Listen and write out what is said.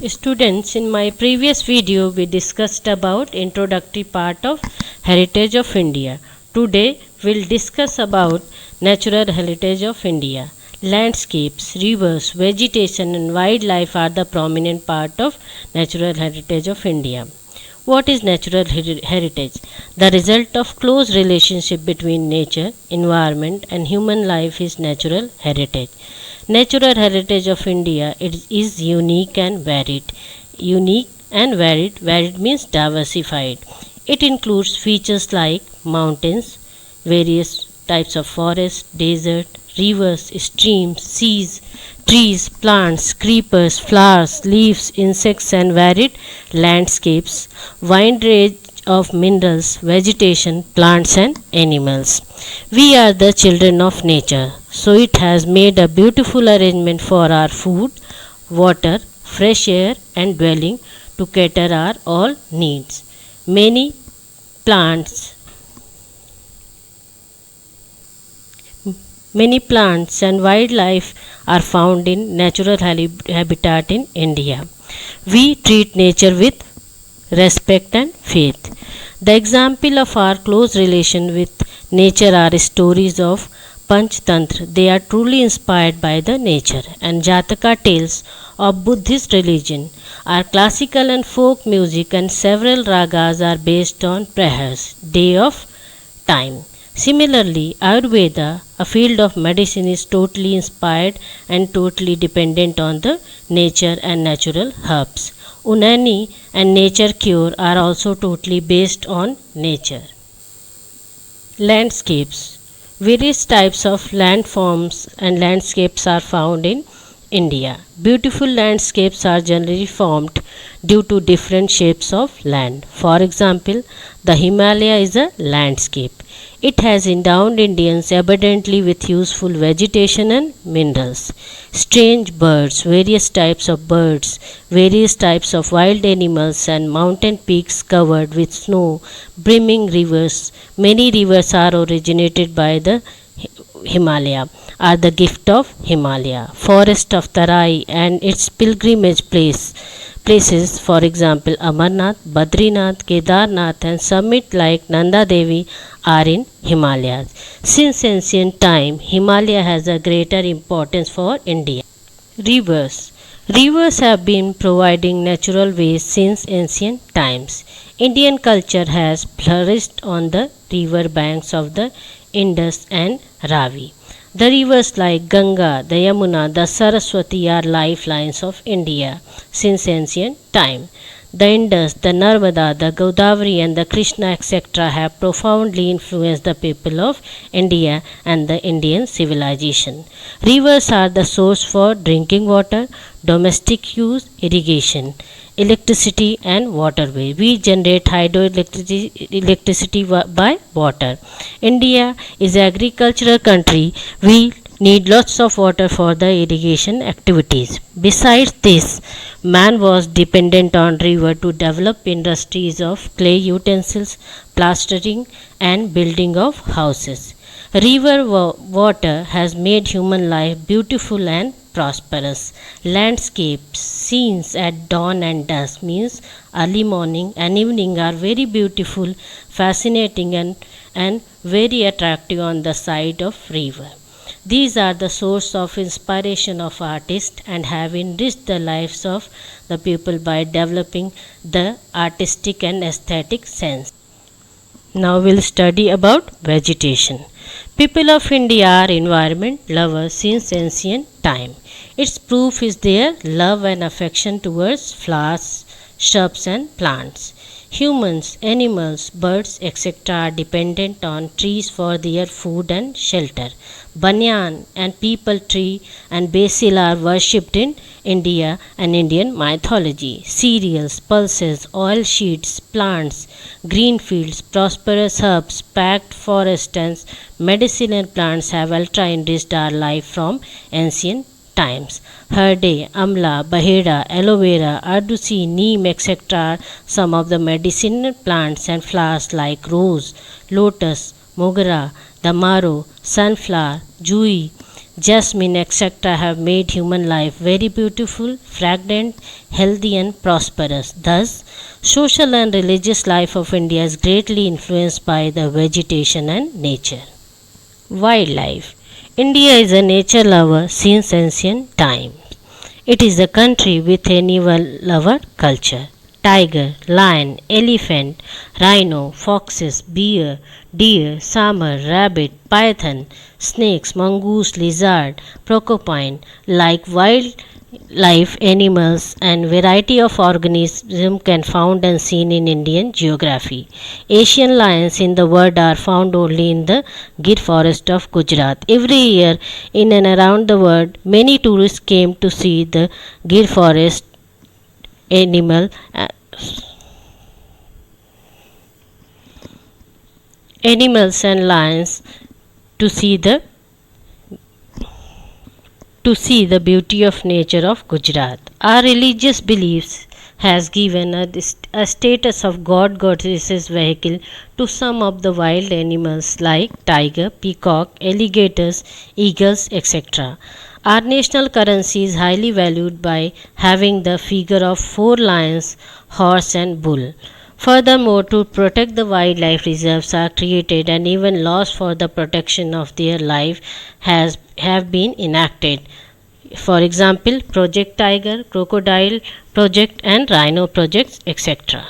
Students, in my previous video we discussed about introductory part of Heritage of India. Today we'll discuss about natural heritage of India. Landscapes, rivers, vegetation and wildlife are the prominent part of natural heritage of India. What is natural heritage? The result of close relationship between nature, environment and human life is natural heritage. Natural heritage of India is unique and varied. Unique and varied. Varied means diversified. It includes features like mountains, various types of forest, desert, rivers, streams, seas, trees, plants, creepers, flowers, leaves, insects and varied landscapes, wide range of minerals, vegetation, plants and animals. We are the children of nature, so it has made a beautiful arrangement for our food, water, fresh air and dwelling to cater our all needs. Many plants Many plants and wildlife are found in natural habitat in India. We treat nature with respect and faith. The example of our close relation with nature are stories of Panchtantra. They are truly inspired by the nature, and Jataka tales of Buddhist religion. Our classical and folk music and several ragas are based on prayers, day of time. Similarly, Ayurveda, a field of medicine, is totally inspired and totally dependent on the nature and natural herbs. Unani and nature cure are also totally based on nature. Landscapes. Various types of landforms and landscapes are found in India. Beautiful landscapes are generally formed due to different shapes of land. For example, the Himalaya is a landscape. It has endowed Indians abundantly with useful vegetation and minerals. Strange birds, various types of birds, various types of wild animals, and mountain peaks covered with snow, brimming rivers. Many rivers are originated by the Himalaya, are the gift of Himalaya. Forest of Tarai and its pilgrimage places, for example, Amarnath, Badrinath, Kedarnath, and summit like Nanda Devi are in Himalayas. Since ancient time, Himalaya has a greater importance for India. Rivers. Rivers have been providing natural ways since ancient times. Indian culture has flourished on the river banks of the Indus and Ravi. The rivers like Ganga, the Yamuna, the Saraswati are lifelines of India since ancient time. The Indus, the Narmada, the Godavari and the Krishna etc. have profoundly influenced the people of India and the Indian civilization. Rivers are the source for drinking water, domestic use, irrigation, electricity and waterway. We generate hydroelectricity by water. India is an agricultural country. We need lots of water for the irrigation activities. Besides this, man was dependent on river to develop industries of clay utensils, plastering and building of houses. River water has made human life beautiful and prosperous. Landscapes, scenes at dawn and dusk means early morning and evening are very beautiful, fascinating and very attractive on the side of river. These are the source of inspiration of artists and have enriched the lives of the people by developing the artistic and aesthetic sense. Now we'll study about vegetation. People of India are environment lovers since ancient time. Its proof is their love and affection towards flowers, shrubs and plants. Humans, animals, birds, etc. are dependent on trees for their food and shelter. Banyan and peepal tree and basil are worshipped in India and Indian mythology. Cereals, pulses, oil sheets, plants, green fields, prosperous herbs, packed forests and medicinal plants have ultra enriched our life from ancient times. Herde, amla, baheda, aloe vera, ardusi, neem, etc. are some of the medicinal plants and flowers like rose, lotus, mogra, damaro, sunflower, jui, jasmine, etc., have made human life very beautiful, fragrant, healthy, and prosperous. Thus, social and religious life of India is greatly influenced by the vegetation and nature. Wildlife. India is a nature lover since ancient times. It is a country with animal lover culture. Tiger, lion, elephant, rhino, foxes, bear, deer, salmon, rabbit, python, snakes, mongoose, lizard, porcupine, like wildlife animals and variety of organisms can found and seen in Indian geography. Asian lions in the world are found only in the Gir forest of Gujarat. Every year in and around the world, many tourists came to see the Gir forest animal animals and lions to see the beauty of nature of Gujarat. Our religious beliefs has given a status of god goddesses vehicle to some of the wild animals like tiger, peacock, alligators, eagles, etc. Our national currency is highly valued by having the figure of four lions, horse, and bull. Furthermore, to protect the wildlife reserves are created and even laws for the protection of their life have been enacted. For example, Project Tiger, Crocodile Project and Rhino Projects, etc.